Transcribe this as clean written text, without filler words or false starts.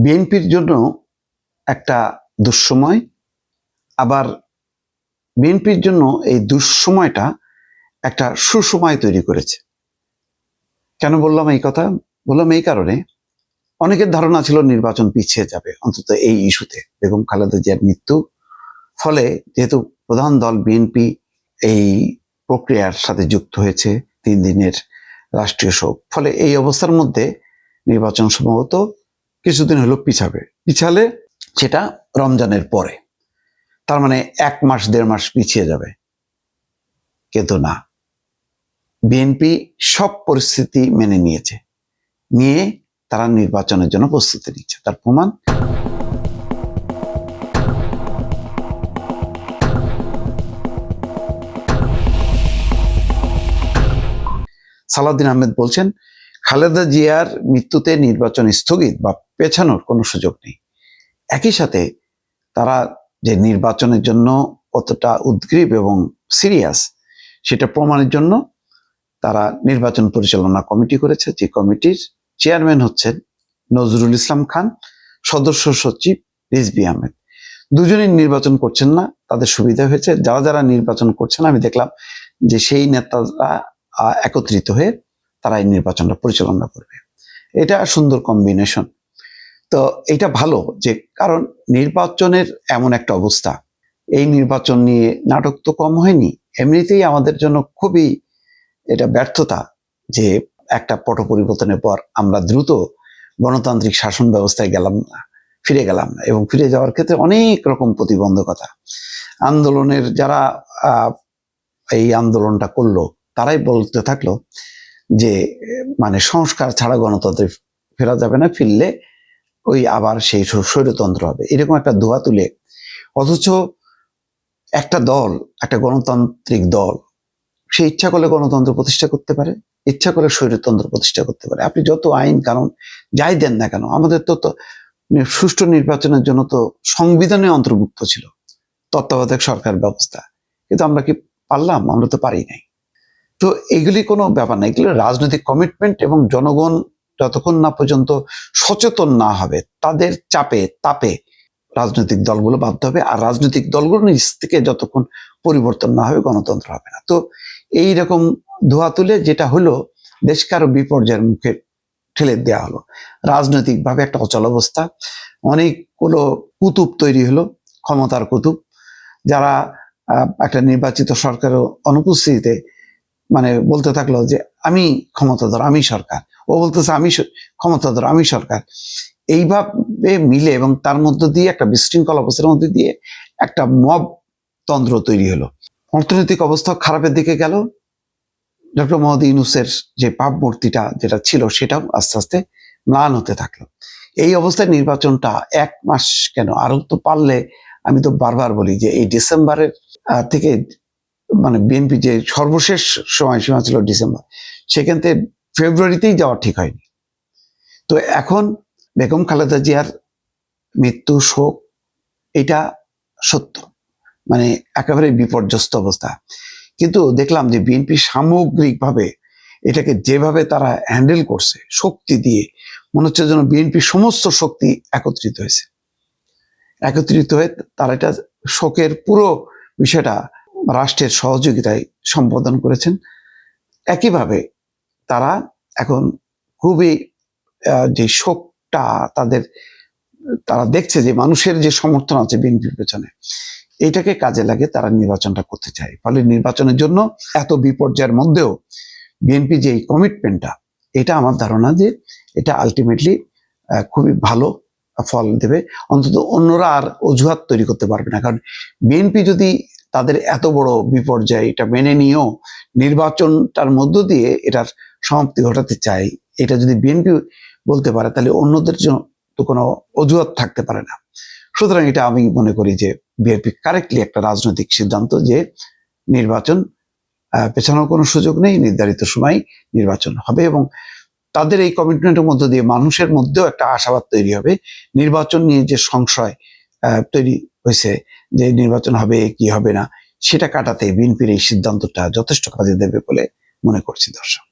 বিএনপির জন্য একটা দুঃসময়, আবার বিএনপির জন্য এই দুঃসময়টা একটা সুসময় তৈরি করেছে। কেন বললাম এই কথা? বললাম এই কারণে, অনেকের ধারণা ছিল নির্বাচন পিছিয়ে যাবে, অন্তত এই ইস্যুতে বেগম খালেদা জিয়ার মৃত্যু। ফলে যেহেতু প্রধান দল বিএনপি এই প্রক্রিয়ার সাথে যুক্ত হয়েছে, 3 দিনের রাষ্ট্রীয় শোক, ফলে এই অবস্থার মধ্যে নির্বাচন সম্ভবত কিছুদিন হলো পিছালে সেটা রমজানের পরে, তার মানে 1 মাস 1.5 মাস পিছিয়ে যাবে। কিন্তু না, বিএনপি সব পরিস্থিতি মেনে নিয়ে তারা নির্বাচনের জন্য প্রস্তুতি নিচ্ছে। তার প্রমাণ সালাউদ্দিন আহমেদ বলছেন, খালেদা জিয়ার মৃত্যুতে নির্বাচন স্থগিত বা পেছানোর কোনো সুযোগ নেই। একই সাথে তারা যে নির্বাচনের জন্য কতটা উদ্গ্রীব এবং সিরিয়াস সেটা প্রমাণের জন্য তারা নির্বাচন পরিচালনা কমিটি করেছে, যে কমিটির চেয়ারম্যান হচ্ছেন নজরুল ইসলাম খান, সদস্য সচিব রিজভী আহমেদ। দুজনেই নির্বাচন করছেন না, তাদের সুবিধা হয়েছে। যারা নির্বাচন করছেন, আমি দেখলাম যে সেই নেতারা একত্রিত হয়ে তারা এই নির্বাচনটা পরিচালনা করবে। এটা সুন্দর কম্বিনেশন। তো এটা ভালো, যে কারণ নির্বাচনের এমন একটা অবস্থা, এই নির্বাচন নিয়ে নাটক তো কম হয়নি। এমনিতেই আমাদের জন্য খুবই এটা ব্যর্থতা যে একটা পট পরিবর্তনের পর আমরা দ্রুত গণতান্ত্রিক শাসন ব্যবস্থায় ফিরে গেলাম না, এবং ফিরে যাওয়ার ক্ষেত্রে অনেক রকম প্রতিবন্ধকতা। আন্দোলনের যারা এই আন্দোলনটা করলো তারাই বলতে থাকলো যে মানে সংস্কার ছাড়া গণতন্ত্রে ফেরা যাবে না, ফিরলে ওই আবার সেই স্বৈরতন্ত্র হবে, এরকম একটা ধোয়া তুলে। অথচ একটা দল, একটা গণতান্ত্রিক দল, সে ইচ্ছা করলে গণতন্ত্র প্রতিষ্ঠা করতে পারে, ইচ্ছা করে স্বৈরতন্ত্র প্রতিষ্ঠা করতে পারে। আপনি যত আইন কানুন যাই দেন না কেন, আমাদের তো সুষ্ঠু নির্বাচনের জন্য তো সংবিধানে অন্তর্ভুক্ত ছিল তত্ত্বাবধায়ক সরকার ব্যবস্থা, কিন্তু আমরা কি পারলাম? আমরা তো পারি নাই। তো এগুলি কোনো ব্যাপার না, এগুলো রাজনৈতিক কমিটমেন্ট, এবং জনগণ যতক্ষণ না পর্যন্ত সচেতন না হবে, তাদের তাপে রাজনৈতিক দলগুলো বাধ্য হবে, আর রাজনৈতিক দলগুলো নিজ থেকে যতক্ষণ পরিবর্তন না হবে, গণতন্ত্র হবে না। তো এইরকম ধোয়া তুলে যেটা হলো, দেশকে আরো বিপর্যয়ের মুখে ঠেলে দেওয়া হলো। রাজনৈতিকভাবে একটা অচল অবস্থা, অনেকগুলো কুতুব তৈরি হলো, ক্ষমতার কুতুব, যারা একটা নির্বাচিত সরকারের অনুপস্থিতিতে মানে বলতে থাকলো যে আমি ক্ষমতাধর, আমি সরকার, ও বলতেছে আমি ক্ষমতাধর, আমি সরকার। এইভাবে মিলে এবং তার মধ্য দিয়ে একটা বিশৃঙ্খল অবস্থার মধ্যে দিয়ে একটা মব তন্ত্র তৈরি হলো। অর্থনৈতিক অবস্থা খারাপের দিকে গেল। ডক্টর মোহাম্মদ ইউনূসের যে ভাবমূর্তিটা যেটা ছিল, সেটাও আস্তে আস্তে ম্লান হতে থাকলো। এই অবস্থায় নির্বাচনটা 1 মাস কেন, আরো তো পারলে, আমি তো বারবার বলি যে এই ডিসেম্বরের থেকে, মানে বিএনপি যে সর্বশেষ সময়সীমা ছিল ডিসেম্বর, সেখান থেকে ফেব্রুয়ারিতেই যাওয়া ঠিক হয়নি। তো এখন বেগম খালেদা জিয়ার মৃত্যু শোক, এটা সত্য, মানে একেবারে বিপর্যস্ত অবস্থা। কিন্তু দেখলাম যে বিএনপি সামগ্রিকভাবে এটাকে যেভাবে তারা হ্যান্ডেল করছে, শক্তি দিয়ে, মনে হচ্ছে যেন বিএনপির সমস্ত শক্তি একত্রিত হয়ে তারা এটা শোকের পুরো বিষয়টা রাষ্ট্রের সহযোগিতায় সম্বোধন করেছেন। একইভাবে তারা এখন খুবই যে শোকটা তারা দেখছে যে মানুষের যে সমর্থন আছে বিএনপির পেছনে, এইটাকে কাজে লাগে তারা নির্বাচনটা করতে চায়। ফলে নির্বাচনের জন্য এত বিপর্যয়ের মধ্যেও বিএনপি যে কমিটমেন্টটা, এটা আমার ধারণা যে এটা আলটিমেটলি খুবই ভালো ফল দেবে। অন্তত অন্যরা আর অজুহাত তৈরি করতে পারবে না, কারণ বিএনপি যদি তাদের এত বড় বিপর্যয় এটা মেনে নিয়েও নির্বাচনটার মধ্য দিয়ে এটার সমাপ্তি ঘটাতে চায়, এটা যদি বিএনপি বলতে পারে, তাহলে অন্যদের জন্য তো কোনো অজুহাত থাকতে পারে না। সুতরাং এটা আমি মনে করি যে বিএনপি কারেক্টলি একটা রাজনৈতিক সিদ্ধান্ত, যে নির্বাচন পেছানোর কোনো সুযোগ নেই, নির্ধারিত সময় নির্বাচন হবে, এবং তাদের এই কমিটমেন্টের মধ্য দিয়ে মানুষের মধ্যেও একটা আশাবাদ তৈরি হবে। নির্বাচন নিয়ে যে সংশয় তৈরি হয়েছে যে নির্বাচন হবে কি হবে না, সেটা কাটাতে বিএনপির এই সিদ্ধান্তটা যথেষ্ট কাজে দেবে বলে মনে করছি। দর্শক।